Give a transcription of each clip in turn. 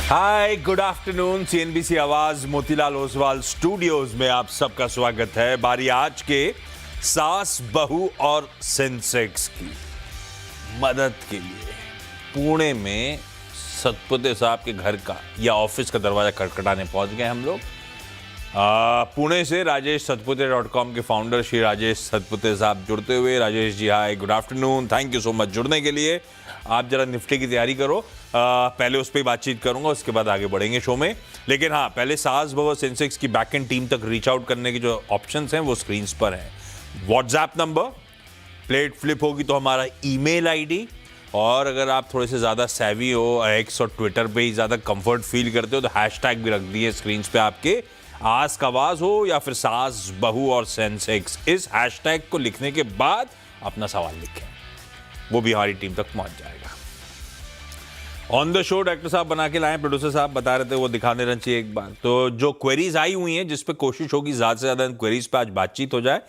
हाय, good afternoon. CNBC आवाज Motilal Oswal studios में आप सबका स्वागत है। बारी आज के सास बहू और सेंसेक्स की मदद के लिए पुणे में सतपुते साहब के घर का या ऑफिस का दरवाजा खटखटाने पहुंच गए हम लोग। पुणे से राजेश सतपुते.com के फाउंडर श्री राजेश सतपुते साहब जुड़ते हुए। Rajesh ji hi, good afternoon, thank you so much जुड़ने के लिए। आप जरा निफ्टी की तैयारी करो, पहले उस पर बातचीत करूंगा, उसके बाद आगे बढ़ेंगे शो में। लेकिन हाँ, पहले सास बहू सेंसेक्स की बैकएंड टीम तक रीच आउट करने के जो ऑप्शंस हैं वो स्क्रीन पर हैं। व्हाट्सएप नंबर, प्लेट फ्लिप होगी तो हमारा ईमेल आईडी, और अगर आप थोड़े से ज़्यादा सैवी हो, एक्स और ट्विटर पे ही ज़्यादा कंफर्ट फील करते हो तो हैशटैग भी रख दिए स्क्रीन पे आपके। आस्क आवाज हो या फिर सास बहू और सेंसेक्स, इस हैशटैग को लिखने के बाद अपना सवाल लिखें, वो भी हमारी टीम तक पहुंच जाएगा। ऑन द शो डायरेक्टर साहब बना के लाए, प्रोड्यूसर साहब बता रहे थे वो दिखा देना चाहिए एक बार। तो जो क्वेरीज आई हुई हैं जिस पे कोशिश होगी ज़्यादा से ज़्यादा क्वेरीज पे आज बातचीत हो जाए,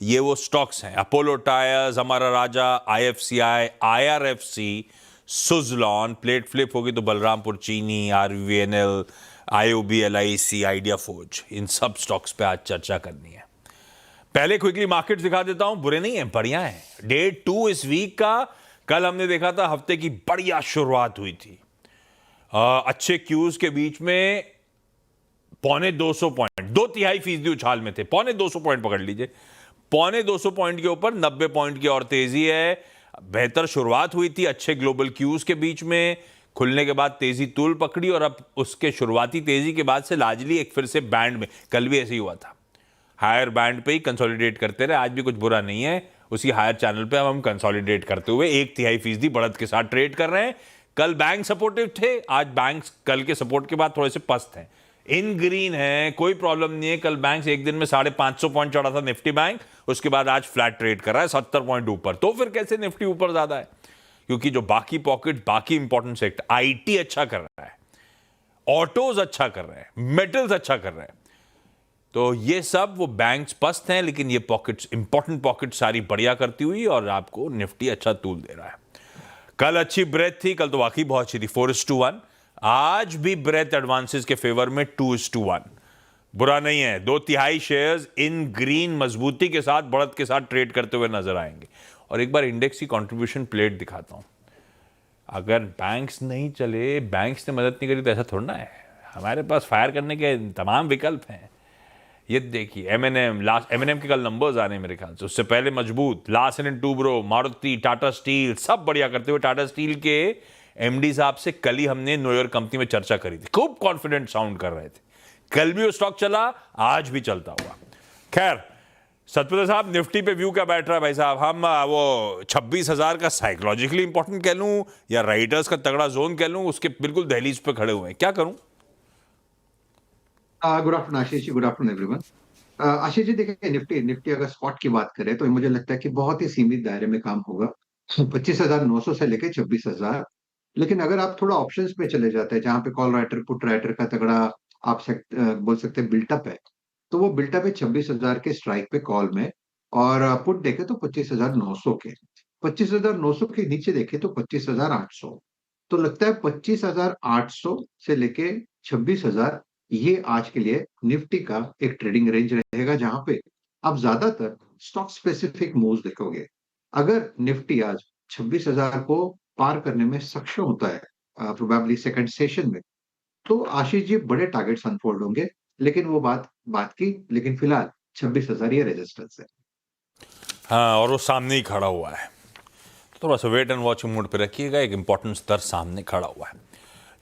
ये वो स्टॉक्स हैं। Apollo tyres, Amara Raja, IFCI, IRFC, Suzlon. Plate flip होगी तो Balrampur Chini, RVNL, IOB, LIC, idea forge, इन सब स्टॉक्स पे आज चर्चा करनी है। पहले क्विकली मार्केट्स दिखा देता हूं, बुरे नहीं है, बढ़िया है। डे 2 इस वीक का, कल हमने देखा था हफ्ते की बढ़िया शुरुआत हुई थी। अच्छे क्यूज के बीच में 2.25 पॉइंट, 2/3% उछाल में थे। 2.25 पॉइंट पकड़ लीजिए, 2.25 पॉइंट के ऊपर 90 पॉइंट की और तेजी है। बेहतर शुरुआत हुई थी अच्छे ग्लोबल क्यूज के बीच में, खुलने के बाद तेजी तूल पकड़ी और अब उसके शुरुआती तेजी के बाद से लाजली एक फिर से बैंड में, कल भी ऐसे ही हुआ था, हायर बैंड पे ही कंसोलिडेट करते रहे। आज भी कुछ बुरा नहीं है, उसी हायर चैनल पे हम कंसोलिडेट करते हुए 1/3% बढ़त के साथ ट्रेड कर रहे हैं। कल बैंक सपोर्टिव थे, आज बैंक्स कल के सपोर्ट के बाद थोड़े से पस्त हैं, इन ग्रीन है, कोई प्रॉब्लम नहीं है। कल बैंक्स एक दिन में 550 पॉइंट चढ़ा था निफ्टी बैंक, उसके बाद आज फ्लैट ट्रेड कर रहा है 70 पॉइंट ऊपर। तो फिर कैसे निफ्टी ऊपर ज्यादा है? क्योंकि जो बाकी पॉकेट, बाकी इंपॉर्टेंट सेक्टर, IT अच्छा कर रहा है, ऑटोज अच्छा कर रहे हैं, मेटल्स अच्छा कर रहे हैं, तो ये सब वो बैंक्स पस्त हैं, लेकिन ये पॉकेट्स, इंपॉर्टेंट पॉकेट सारी बढ़िया करती हुई और आपको निफ्टी अच्छा तूल दे रहा है। कल अच्छी ब्रेथ थी, कल तो वाकई बहुत अच्छी थी, 4:1। आज भी ब्रेथ एडवांसेस के फेवर में 2:1, बुरा नहीं है। 2/3 शेयर्स इन ग्रीन मजबूती के साथ, बढ़त के साथ ट्रेड करते हुए नजर आएंगे। और एक बार इंडेक्स की कंट्रीब्यूशन प्लेट दिखाता हूं। अगर बैंक्स नहीं चले, बैंक्स ने मदद नहीं करी तो ऐसा थोड़ा ना है, हमारे पास फायर करने के तमाम विकल्प हैं। ये देखिए M&M के कल नंबर्स आ रहे हैं मेरे ख्याल से, उससे पहले मजबूत, Larsen and Toubro, Maruti, Tata steel, सब बढ़िया करते हुए। टाटा स्टील के MD साहब से कल ही हमने न्यू ईयर कंपनी में चर्चा करी थी, खूब कॉन्फिडेंट साउंड कर रहे थे। कल भी वो स्टॉक चला, आज भी चलता हुआ। खैर, सतपुते साहब, निफ्टी पे व्यू क्या बैठ रहा है भाई साहब? हम वो 26,000 का साइकोलॉजिकली इंपॉर्टेंट कह लूं या राइडर्स का तगड़ा जोन कह लूं, उसके बिल्कुल दहलीज पे खड़े हुए हैं, क्या करूं? Good afternoon Ashish ji, good afternoon everyone. Ashish ji, देखिए, निफ्टी अगर स्पॉट की बात करें तो मुझे लगता है कि बहुत ही सीमित दायरे में काम होगा, 25,900 से लेके 26,000। लेकिन अगर आप थोड़ा ऑप्शंस पे चले जाते हैं, जहां पे कॉल राइटर, पुट राइटर का तगड़ा बोल सकते हैं बिल्टअप है, तो वो बिल्टअप है 26,000 के स्ट्राइक पे कॉल में। और पुट देखे तो 25,900 के, 25,900 के नीचे देखे तो 25,800। तो लगता है 25,800 से लेके 26,000, ये आज के लिए निफ्टी का एक ट्रेडिंग रेंज रहेगा, जहां पे आप ज्यादातर स्टॉक स्पेसिफिक मूव्स देखोगे। अगर निफ्टी आज 26,000 को पार करने में सक्षम होता है, प्रोबेबली सेकंड सेशन में, तो आशीष जी बड़े टारगेट्स अनफोल्ड होंगे। लेकिन वो बात बात की, लेकिन फिलहाल 26,000 ये रेजिस्टेंस है। हाँ, और वो सामने ही खड़ा हुआ है, तो थोड़ा सा वेट एंड वॉच मोड पे रखिएगा, एक इंपॉर्टेंट स्तर सामने खड़ा हुआ है।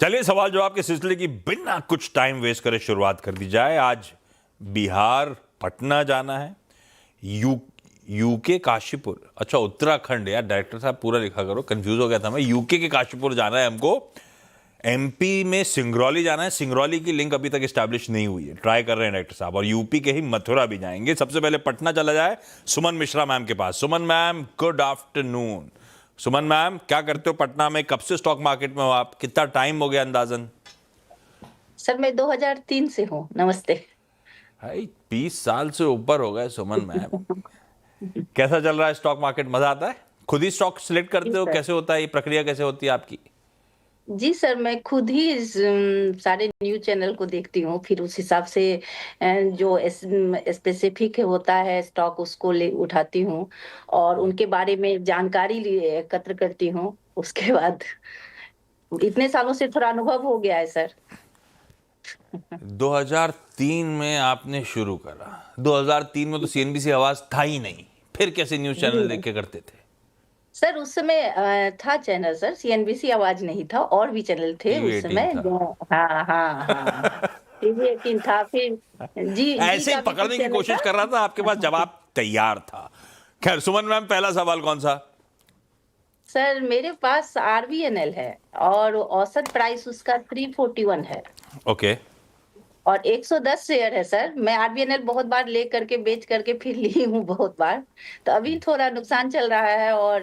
चलिए, सवाल जवाब के सिलसिले की बिना कुछ टाइम वेस्ट करे शुरुआत कर दी जाए। आज बिहार, पटना जाना है, यूके काशीपुर, अच्छा उत्तराखंड, यार डायरेक्टर साहब पूरा लिखा करो, कंफ्यूज हो गया था मैं। यूके के काशीपुर जाना है हमको, MP में सिंगरौली जाना है। सिंगरौली की लिंक अभी तक स्टैब्लिश नहीं हुई है, ट्राई कर रहे हैं डायरेक्टर साहब। और यूपी के ही मथुरा भी जाएंगे। सबसे पहले पटना चला जाए सुमन मिश्रा मैम के पास। सुमन मैम, गुड आफ्टरनून। सुमन मैम, क्या करते हो पटना में? कब से स्टॉक मार्केट में हो आप? कितना टाइम हो गया अंदाजन? सर, मैं 2003 से हूँ। नमस्ते भाई, 20 साल से ऊपर हो गए सुमन मैम। कैसा चल रहा है स्टॉक मार्केट? मजा आता है? खुद ही स्टॉक सिलेक्ट करते हो? कैसे होता है ये प्रक्रिया, कैसे होती है आपकी? जी सर, मैं खुद ही सारे न्यूज़ चैनल को देखती हूँ, फिर उस हिसाब से जो स्पेसिफिक होता है स्टॉक उसको ले उठाती हूँ और उनके बारे में जानकारी लिए एकत्र करती हूँ। उसके बाद इतने सालों से थोड़ा अनुभव हो गया है सर। 2003 में आपने शुरू करा। 2003 में तो सीएनबीसी आवाज था ही नहीं, फिर कैसे न्यूज़ चैनल देख जी। के करते थे? सर उस समय था चैनल सर, सीएनबीसी आवाज नहीं था, और भी चैनल थे टीवी उस 18 समय था। जो हाँ, हाँ, हाँ। टीवी 18 था, फिर जी ऐसे ही का भी कुछ पकड़ने की चैनल कोशिश था। कर रहा था, आपके पास जवाब तैयार था। खैर, सुमन मैम, पहला सवाल कौन सा? सर मेरे पास आरबीएनएल है और औसत प्राइस उसका 341 है ओके। और 110 शेयर है सर। मैं आरबीएनएल बहुत बार ले करके बेच करके फिर ली हूँ बहुत बार, तो अभी थोड़ा नुकसान चल रहा है। और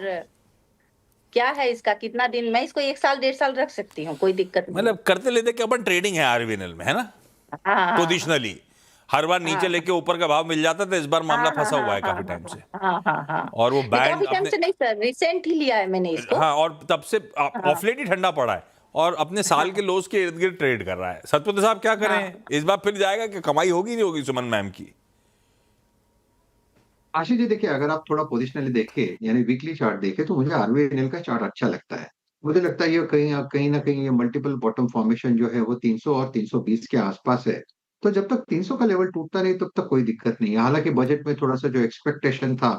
क्या है इसका, कितना दिन मैं इसको 1 साल 1.5 साल रख सकती हूँ, कोई दिक्कत नहीं। मतलब करते लेते कि अपन ट्रेडिंग है आरबीएनएल में, है ना? हाँ, हाँ, हाँ, पोजिशनली हर बार नीचे हाँ, लेके ऊपर का भाव मिल जाता था, इस बार हाँ, मामला हाँ, फंसा हुआ हाँ, है हाँ, काफी हाँ, टाइम से। हाँ, हाँ, हाँ। और वो नहीं, बैंड काफी टाइम अपने, से नहीं सर, रिसेंट ही लिया है मैंने इसको। हाँ, और तब से हाँ, ऑफ लेट ही ठंडा पड़ा है और अपने साल के हाँ, लोस के इर्द गिर्द ट्रेड कर रहा है। सतपति साहब, क्या करें? हाँ। इस बार फिर जाएगा कि कमाई होगी नहीं होगी सुमन मैम की? आशीष जी देखिए, अगर आप थोड़ा पोजिशनली देखें यानी वीकली चार्ट देखें तो मुझे आरबीएनएल का चार्ट अच्छा लगता है। मुझे लगता है ये कहीं कहीं ना कहीं ये मल्टीपल बॉटम फॉर्मेशन जो है वो 300 और 320 के आसपास है। तो जब तक 300 का लेवल टूटता नहीं तब तक कोई दिक्कत नहीं है। हालांकि बजट में थोड़ा सा जो एक्सपेक्टेशन था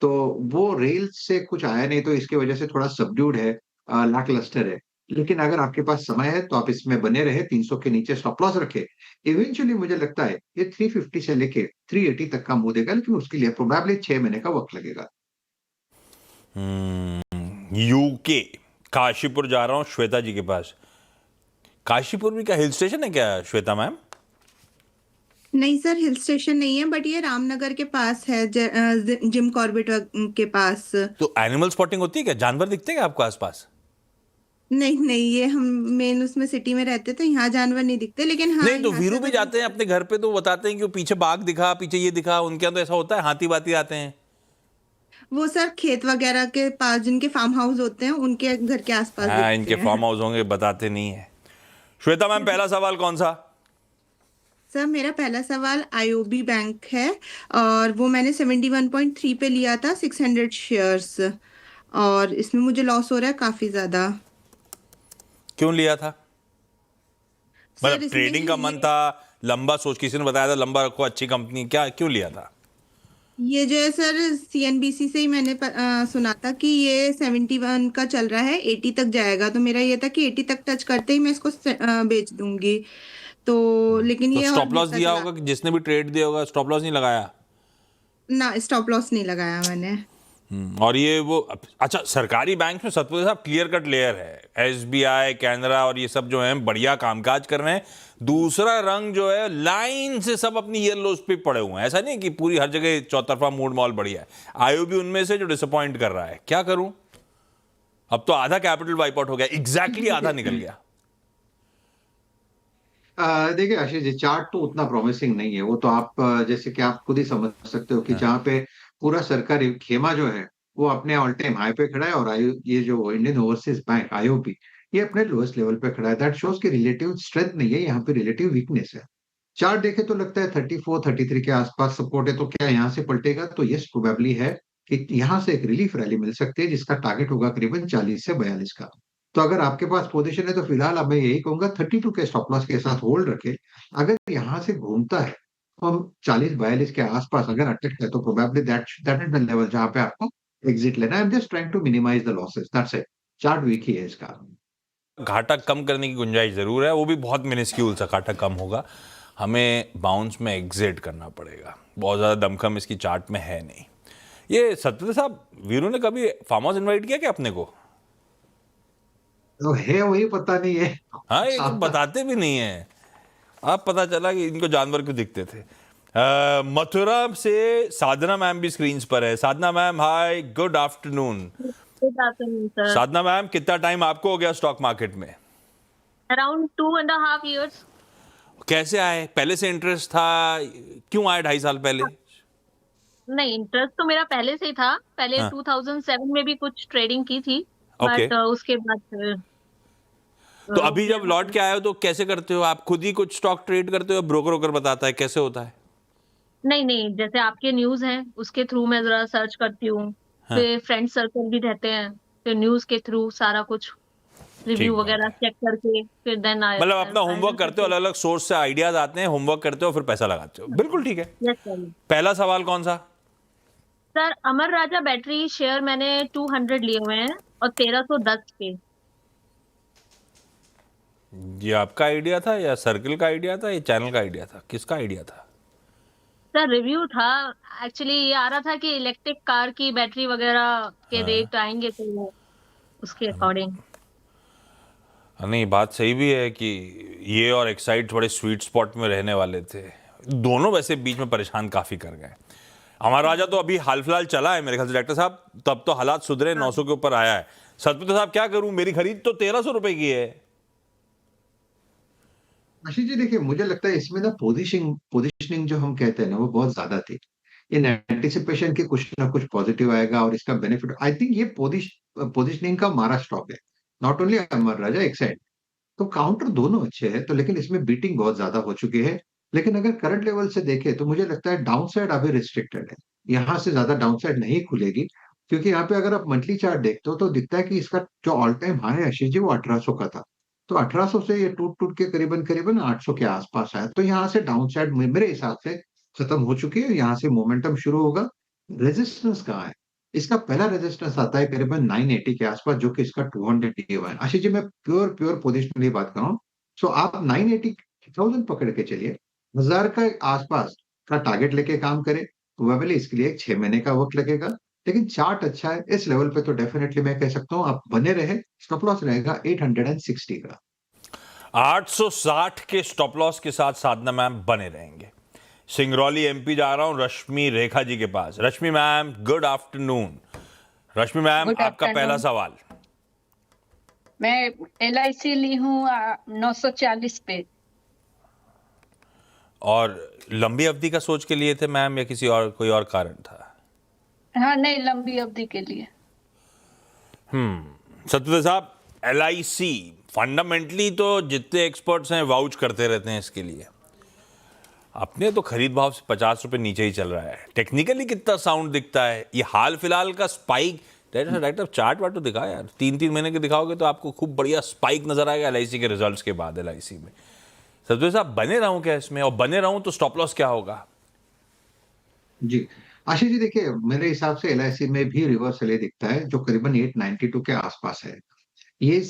तो वो रेल से कुछ आया नहीं, तो इसकी वजह से थोड़ा सबड्यूड है, लैकलस्टर है। लेकिन अगर आपके पास समय है तो आप इसमें बने रहे, 300 के नीचे स्टॉप लॉस रखे। इवेंचुअली मुझे लगता है ये 350 से लेके 380 तक का मुंह देगा, लेकिन उसके लिए प्रोबेबली 6 महीने का वक्त लगेगा। यूके, काशीपुर जा रहा हूँ श्वेता जी के पास। काशीपुर भी क्या हिल स्टेशन है क्या श्वेता मैम? नहीं सर, हिल स्टेशन नहीं है, बट ये रामनगर के पास है, जिम कॉर्बेट के पास। तो एनिमल स्पॉटिंग होती है क्या? जानवर दिखते हैं क्या आपको आसपास? नहीं नहीं, ये हम मेन उसमें सिटी में रहते तो यहाँ जानवर नहीं दिखते, लेकिन हाँ नहीं तो यहाँ से वीरू भी अगर जाते हैं अपने घर पे तो बताते हैं कि वो पीछे बाघ दिखा, पीछे ये दिखा। उनके यहाँ तो ऐसा होता है, हाथी वाती आते हैं? वो सर खेत वगैरह के पास जिनके फार्म हाउस होते हैं उनके घर के आसपास हाँ, दिखते इनके हैं। फार्म हाउस होंगे, बताते नहीं है। श्वेता मैम, पहला सवाल कौन सा? सर मेरा पहला सवाल आईओबी बैंक है और वो मैंने 71.3 पे लिया था, 600 शेयर्स, और इसमें मुझे लॉस हो रहा है काफी ज्यादा। क्यों लिया था? सर मतलब इसमें ट्रेडिंग का मन था, लंबा सोच, किसी ने बताया था लंबा रखो अच्छी कंपनी, क्या क्यों लिया था? ये जो है सर, सीएनबीसी से ही मैंने सुना था कि ये 71 का चल रहा है, 80 तक जाएगा, तो मेरा ये था कि 80 तक टच करते ही मैं इसको बेच दूंगी। तो लेकिन तो ये और स्टॉप लॉस गिरता दिया चला होगा कि जिसने भी ट्रेड दिया होगा, स्टॉप लॉस नहीं लगाया? ना, स्टॉप लॉस नहीं लगाया मैंने। और ये वो, अच्छा, सरकारी बैंक में सतपति साहब क्लियर कट लेयर है। एसबीआई, कैनरा और ये सब जो है बढ़िया कामकाज कर रहे हैं। दूसरा रंग जो है, लाइन से सब अपनी ईयर लोज पे पड़े हुए हैं। ऐसा नहीं कि पूरी हर जगह चौतरफा मूड मॉल बढ़िया है। आईओबी उनमें से जो डिसअपॉइंट कर रहा है। क्या करूं? अब तो आधा कैपिटल वाइप आउट हो गया, एग्जैक्टली आधा निकल गया। देखिए आशीष जी, चार्ट तो उतना प्रॉमिसिंग नहीं है। वो तो आप जैसे कि आप खुद ही समझ सकते हो कि हाँ। जहाँ पे पूरा सरकारी खेमा जो है वो अपने ऑल टाइम हाई पे खड़ा है, और ये जो इंडियन ओवरसीज बैंक आईओबी ये अपने लोएस्ट लेवल पे खड़ा है। दैट शोज कि रिलेटिव स्ट्रेंथ नहीं है, यहाँ पे रिलेटिव वीकनेस है। चार्ट देखे तो लगता है 34-33 के आसपास सपोर्ट है, तो क्या यहाँ से पलटेगा? तो यस, प्रोबेबली है कि यहाँ से एक रिलीफ रैली मिल सकती है, जिसका टारगेट होगा करीबन 40 से 42 का। तो अगर आपके पास पोजीशन है तो फिलहाल अब मैं यही कहूंगा 32 के स्टॉप लॉस के साथ होल्ड रखे। अगर यहाँ से घूमता है तो हम 40-42 के आसपास अगर अटकता है तो probably that is the level जहां पे आपको एग्जिट लेना है। I am just trying to minimize the losses, that's it. Chart weak ही है इसका। घाटा कम करने की गुंजाइश जरूर है, वो भी बहुत मिनिस्क्यूल सा घाटा कम होगा। हमें बाउंस में एग्जिट करना पड़ेगा, बहुत ज़्यादा दमखम इसकी चार्ट में है नहीं। ये सत्यदेव साहब, वीरू ने कभी फार्म हाउस इन्वाइट किया क्या अपने को? तो है वही, पता नहीं है। हाँ, ये बताते भी नहीं है। अब पता चला कि इनको जानवर क्यों दिखते थे। मथुरा से साधना मैम भी स्क्रीन पर है। Sadhana ma'am, hi, good afternoon. Good afternoon sir. Sadhana ma'am, कितना टाइम आपको हो गया स्टॉक मार्केट में? Around 2.5 years। कैसे आए? पहले से इंटरेस्ट था? क्यों आए 2.5 साल पहले? नहीं, इंटरेस्ट तो मेरा पहले से ही था। पहले हाँ। 2007 में भी कुछ ट्रेडिंग की थी, ओके। बट उसके बाद फिर तो अभी जब लौट के आए हो तो कैसे करते हो आप? खुद ही कुछ स्टॉक ट्रेड करते हो, ब्रोकर वोकर बताता है, कैसे होता है? नहीं नहीं, जैसे आपके न्यूज हैं उसके थ्रू मैं जरा सर्च करती हूँ, हाँ, फिर फ्रेंड सर्कल भी रहते हैं, फिर न्यूज के थ्रू सारा कुछ ठीक रिव्यू बात वगैरह है। चेक करके फिर देन आई मतलब अपना होमवर्क करते हो, अलग अलग सोर्स से आइडियाज आते हैं, होमवर्क करते हो, फिर पैसा लगाते हो। बिल्कुल ठीक है। Yes sir. पहला सवाल कौन सा? सर अमर राजा बैटरी शेयर मैंने 200 लिए हुए हैं और 1310 पे। ये आपका आइडिया था या सर्कल का आइडिया था या चैनल का आइडिया था? किसका आइडिया था? सर रिव्यू था, एक्चुअली ये आ रहा था कि इलेक्ट्रिक कार की बैटरी वगैरह के रेट आएंगे तो वो उसके अकॉर्डिंग। नहीं, बात सही भी है कि ये और एक्साइड बड़े स्वीट स्पॉट में रहने वाले थे। दोनों वैसे बीच में परेशान काफी कर गए। हमारा राजा तो अभी हाल फिलहाल चला है मेरे ख्याल से डॉक्टर साहब, तब तो हालात सुधरे, 900 के ऊपर आया है। सतपुत्र साहब क्या करूं, मेरी खरीद तो 1300 रुपए की है। आशीष जी देखिए, मुझे लगता है इसमें ना पोजीशनिंग पोजीशनिंग जो हम कहते हैं ना, वो बहुत ज्यादा थी। इन एंटिसिपेशन की कुछ ना कुछ पॉजिटिव आएगा और इसका बेनिफिट, आई थिंक ये पोजीशनिंग का मारा स्टॉक है। नॉट ओनली अमर राजा, एक साइड तो काउंटर दोनों अच्छे हैं, तो लेकिन इसमें बीटिंग बहुत ज्यादा हो चुकी है। लेकिन अगर करंट लेवल से देखें तो मुझे लगता है डाउन साइड अभी रिस्ट्रिक्टेड है। यहाँ से ज्यादा डाउन साइड नहीं खुलेगी, क्योंकि यहाँ पे अगर आप मंथली चार्ट देखते हो तो दिखता है कि इसका जो ऑल टाइम हाई है आशीष जी, वो 1800 का था। तो 1800 से ये टूट टूट के करीबन करीबन 800 के आसपास आया, तो यहाँ से डाउन साइड मेरे हिसाब से खत्म हो चुकी है। यहाँ से मोमेंटम शुरू होगा। रेजिस्टेंस कहाँ है? इसका पहला रेजिस्टेंस आता है करीबन 980 के आसपास, जो कि इसका 200 डे हुआ है। आशीष जी मैं प्योर प्योर पोजिशनली बात कर रहा हूँ। सो आप 980,000 पकड़ के चलिए, 1000 का आसपास का टारगेट लेके काम करें। प्रोबेबली इसके लिए 6 महीने का वक्त लगेगा, लेकिन चार्ट अच्छा है इस लेवल पे, तो डेफिनेटली मैं कह सकता हूँ आप बने रहे। स्टॉप लॉस रहेगा 860 का। 860 के स्टॉप लॉस के साथ साधना मैम बने रहेंगे। सिंगरौली एमपी जा रहा हूं रश्मि रेखा जी के पास। रश्मि मैम गुड आफ्टरनून। रश्मि मैम गुड आपका पहला आफ्टरनून। सवाल। मैं LIC ली हूँ 940 पे। और लंबी अवधि का सोच के लिए थे मैम या किसी और कोई और कारण था? हाँ नहीं, लंबी अवधि के लिए। सतपुत्र साहब, LIC फंडामेंटली तो जितने एक्सपर्ट्स हैं वाउच करते रहते हैं इसके लिए। अपने तो खरीद भाव से 50 रुपए नीचे ही चल रहा है। टेक्निकली कितना साउंड दिखता है ये हाल फिलहाल का स्पाइक? डायरेक्टर चार्ट वार्ट तो दिखा यार, 3-3 महीने के दिखाओगे तो आपको खूब बढ़िया स्पाइक नजर आएगा LIC के रिजल्ट्स के बाद। LIC में सतपुत्र साहब बने रहूं क्या इसमें, और बने रहूं तो स्टॉप लॉस क्या होगा? जी आशीष जी देखिए, मेरे हिसाब से LIC में भी रिवर्सल ये दिखता है, जो करीबन 892 के आसपास है। ये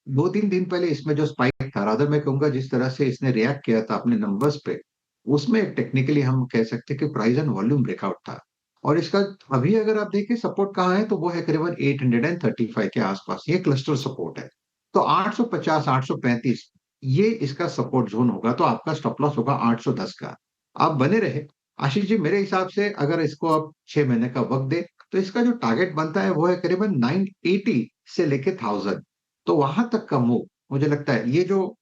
2-3 दिन पहले इसमें जो स्पाइक था, रादर मैं कहूंगा जिस तरह से इसने रिएक्ट किया था अपने नंबर्स पे, उसमें टेक्निकली हम कह सकते हैं कि प्राइस एंड वॉल्यूम ब्रेकआउट था। और इसका अभी अगर आप देखिए सपोर्ट कहाँ है, तो वो है करीबन 835 के आसपास। ये क्लस्टर सपोर्ट है। तो 850 835 ये इसका सपोर्ट जोन होगा, तो आपका स्टॉप लॉस होगा 810 का। आप बने रहे आशीष जी। मेरे हिसाब से अगर इसको आप 6 महीने का वक्त दे, तो इसका जो टारगेट बनता है वो है करीबन 980 से लेके 1000। तो वहां तक का मूव मुझे लगता है, ये जो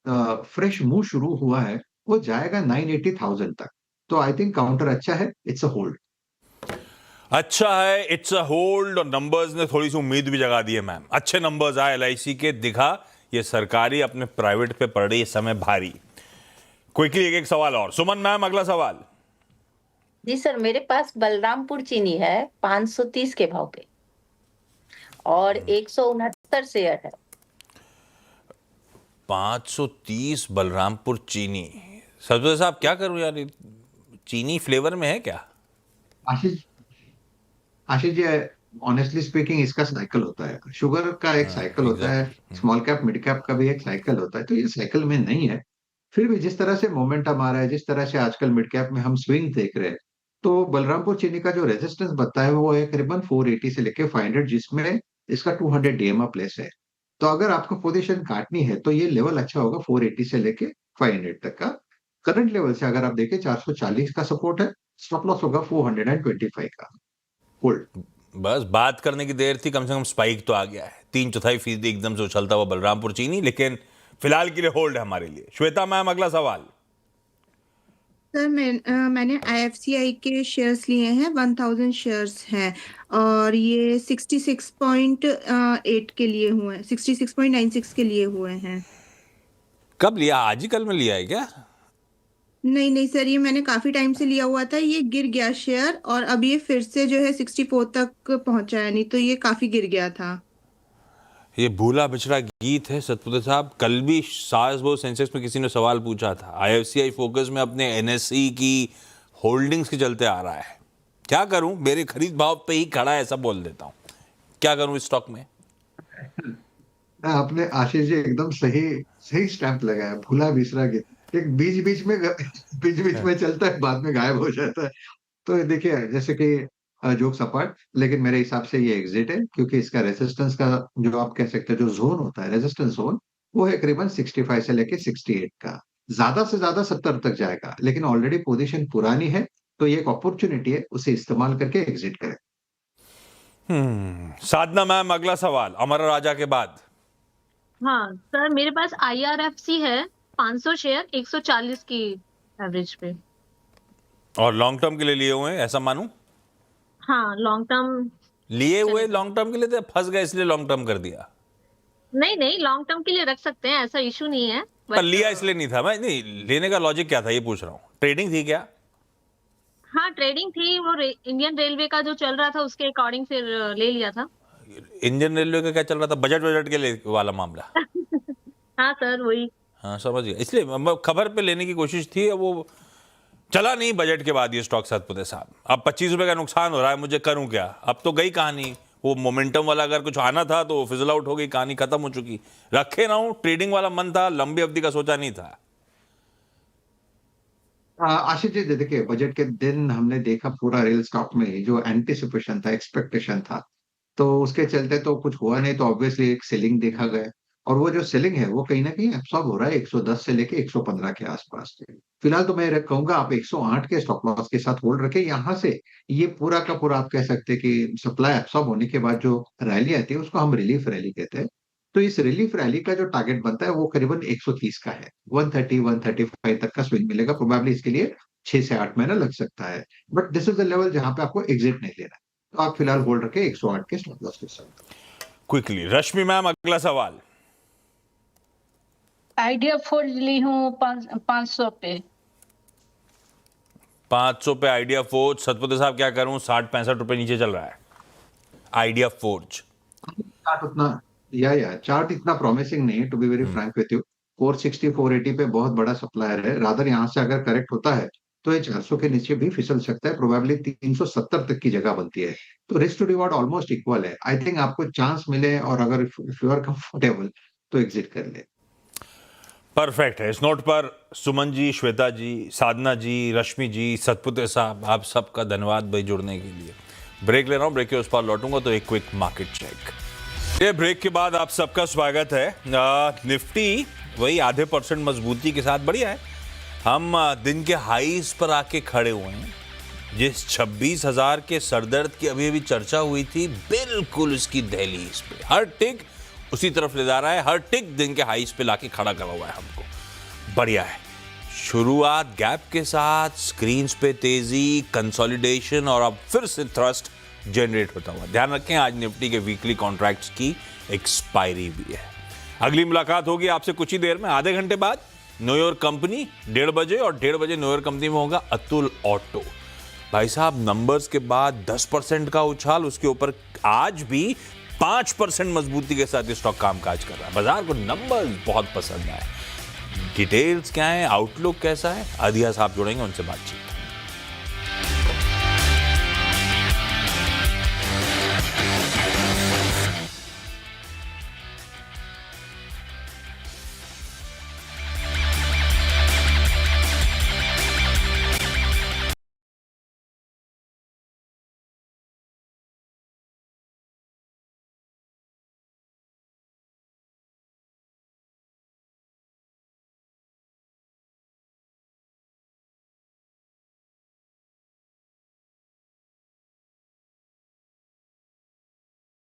फ्रेश मूव शुरू हुआ है वो जाएगा 980,000 तक। तो आई थिंक काउंटर अच्छा है, इट्स अ होल्ड। अच्छा है, इट्स अ होल्ड। और नंबर्स ने थोड़ी सी उम्मीद भी जगा दी है मैम। अच्छे नंबर्स आए LIC के, दिखा ये सरकारी अपने प्राइवेट पे पड़ रही है इस समय भारी। क्विकली एक एक सवाल और। सुमन मैम अगला सवाल। जी सर, मेरे पास बलरामपुर चीनी है 530 के भाव पे और 169 शेयर है। 530 बलरामपुर चीनी। सतपुत्र साहब क्या करूं यार, ये चीनी फ्लेवर में है क्या? आशीष आशीष जी, ऑनेस्टली स्पीकिंग इसका साइकिल होता है। शुगर का एक साइकिल होता है, स्मॉल कैप मिड कैप का भी एक साइकिल होता है, तो ये साइकिल में नहीं है। फिर भी जिस तरह से मोमेंटम आ रहा है, जिस तरह से आजकल मिड कैप में हम स्विंग देख रहे हैं, तो बलरामपुर चीनी का जो रेजिस्टेंस बनता है वो है करीबन 480 से लेके 500, जिसमें इसका 200 DMA प्लेस है। तो अगर आपको पोजीशन काटनी है तो ये लेवल अच्छा होगा 480 से लेके 500 तक का। करंट लेवल से अगर आप देखें 440 का सपोर्ट है। स्टॉप लॉस होगा 425 का। होल्ड। बस बात करने की देर थी, कम से कम स्पाइक तो आ गया है। 3/4% एकदम से उछलता हुआ बलरामपुर चीनी, लेकिन फिलहाल के लिए होल्ड है हमारे लिए। श्वेता मैम अगला सवाल। सर मैंने IFCI के शेयर्स लिए हैं, 1000 शेयर्स हैं और ये 66.8 के लिए हुए हैं, 66.96 के लिए हुए हैं। कब लिया? आज ही कल में लिया है क्या? नहीं नहीं सर, ये मैंने काफी टाइम से लिया हुआ था, ये गिर गया शेयर और अब ये फिर से जो है 64 तक पहुंचा है, नहीं तो ये काफी गिर गया था। ये भूला बिछड़ा गीत है सतपुते साहब। कल भी सास बहु सेंसेक्स में किसी ने सवाल पूछा था। IFCI फोकस में अपने NSE की होल्डिंग्स के चलते आ रहा है। क्या करूं, मेरे खरीद भाव पे ही खड़ा है, ऐसा बोल देता हूं। क्या करूं इस स्टॉक में? आपने आशीष जी एकदम सही सही स्टैंप लगाया, भूला बिसरा गीत। एक बीच बीच में चलता है, बाद में गायब हो जाता है। तो देखिए, जैसे कि जोक्स अपार्ट, लेकिन मेरे हिसाब से ये एग्जिट है, क्योंकि इसका रेजिस्टेंस का जो आप कह सकते हैं जो जोन होता है, रेजिस्टेंस जोन, वो है करीबन 65 से लेके 68 का। ज्यादा से ज्यादा 70 तक जाएगा, लेकिन ऑलरेडी पोजीशन पुरानी है, तो ये एक अपॉर्चुनिटी है, उसे इस्तेमाल करके एग्जिट करें। साधना मैम, अगला सवाल अमर राजा के बाद। हाँ सर, मेरे पास IRFC है 500 शेयर 140 की एवरेज पे। और लॉन्ग टर्म के लिए लिए हुए हैं, ऐसा मानूं? हाँ, लॉन्ग टर्म लिए हुए लॉन्ग टर्म के लिए थे, फंस गए इसलिए लॉन्ग टर्म कर दिया? नहीं, लॉन्ग टर्म के लिए रख सकते हैं, ऐसा इशू नहीं है। पर लिया इसलिए नहीं था मैं, नहीं लेने का लॉजिक क्या था ये पूछ रहा हूँ। ट्रेडिंग थी क्या? हाँ, ट्रेडिंग थी, वो इंडियन रेलवे का जो चल रहा था उसके अकॉर्डिंग फिर ले लिया था। इंडियन रेलवे का क्या चल रहा था? बजट के लिए वाला मामला? हाँ सर, वही। हाँ समझ गया, इसलिए खबर पे लेने की कोशिश थी। वो चला नहीं बजट के बाद ये स्टॉक सतपुते साहब। अब 25 रुपए का नुकसान हो रहा है, मुझे करूं क्या? अब तो गई कहानी। वो मोमेंटम वाला अगर कुछ आना था तो फिजल आउट हो गई, कहानी खत्म हो चुकी। रखे ना हूं, ट्रेडिंग वाला मन था, लंबी अवधि का सोचा नहीं था। आशीष जी, देखिए, बजट के दिन हमने देखा पूरा रेल स्टॉक में जो एंटिसिपेशन था, एक्सपेक्टेशन था, तो उसके चलते तो कुछ हुआ नहीं, तो ऑब्वियसली एक सेलिंग देखा गया। और वो जो सेलिंग है वो कहीं ना कहीं एब्सॉर्ब हो रहा है 110 से लेके 115 के आसपास से। फिलहाल तो मैं कहूंगा आप 108 के स्टॉप लॉस के साथ होल्ड रखें। यहाँ से ये पूरा का पूरा आप कह सकते हैं कि सप्लाई एब्सॉर्ब होने के बाद जो रैली आती है उसको हम रिलीफ रैली कहते हैं। तो इस रिलीफ रैली का जो टारगेट बनता है वो करीबन 130 का है। 130 135 तक का स्विंग मिलेगा, प्रोबेबली इसके लिए 6 से 8 महीना लग सकता है। But this is the level जहां पे आपको एग्जिट नहीं लेना है, तो आप फिलहाल होल्ड रखें 108 के स्टॉप लॉस के साथ। क्विकली रश्मि मैम, अगला सवाल। आइडिया फोर्ज ली हूँ 500 पे। 500 पे आइडिया फोर्ज। सतपुते साहब क्या करूं, 60-65 रुपए नीचे चल रहा है आइडिया फोर्ज। चार्ट उतना चार्ट इतना प्रॉमिसिंग नहीं है, to be very frank with you. 460 480 पे बहुत बड़ा सप्लायर है। रादर यहाँ से अगर करेक्ट होता है तो ये 400 के नीचे भी फिसल सकता है, प्रोबेबली 370 तक की जगह बनती है। तो risk to reward almost equal है। आई थिंक आपको चांस मिले और अगर इफ यू आर कंफर्टेबल तो एग्जिट कर ले। परफेक्ट है। इस नोट पर सुमन जी, श्वेता जी, साधना जी, रश्मि जी, सतपुते साहब, आप सबका धन्यवाद भाई जुड़ने के लिए। ब्रेक ले रहा हूं, ब्रेक के उस पार लौटूंगा तो एक क्विक मार्केट चेक। ये ब्रेक के बाद आप सबका स्वागत है। निफ्टी वही आधे % मजबूती के साथ बढ़िया है। हम दिन के हाईज पर आके खड़े हुए हैं। जिस 26,000 के सरदर्द की अभी अभी चर्चा हुई थी, बिल्कुल इसकी दहलीज पे हर टिक उसी तरफ ले जा रहा है। हर टिक दिन के हाईज पे लाके खड़ा करा हुआ है हमको। बढ़िया है। शुरुआत गैप के साथ, स्क्रीन्स पे तेजी, कंसोलिडेशन और अब फिर से थ्रस्ट जनरेट होता हुआ। ध्यान रखें, आज निफ्टी के वीकली कॉन्ट्रैक्ट्स की एक्सपायरी भी है। अगली मुलाकात होगी आपसे कुछ ही देर में, आधे घंटे बाद। न्यूयॉर्क कंपनी 1:30 बजे और 1:30 बजे न्यूयॉर्क कंपनी में होगा अतुल ऑटो। भाई साहब, नंबर्स के बाद 10% का उछाल, उसके ऊपर आज भी 5% मजबूती के साथ ये स्टॉक कामकाज कर रहा है। बाजार को नंबर्स बहुत पसंद आए। डिटेल्स क्या है, आउटलुक कैसा है, अधिया साहब जुड़ेंगे, उनसे बातचीत।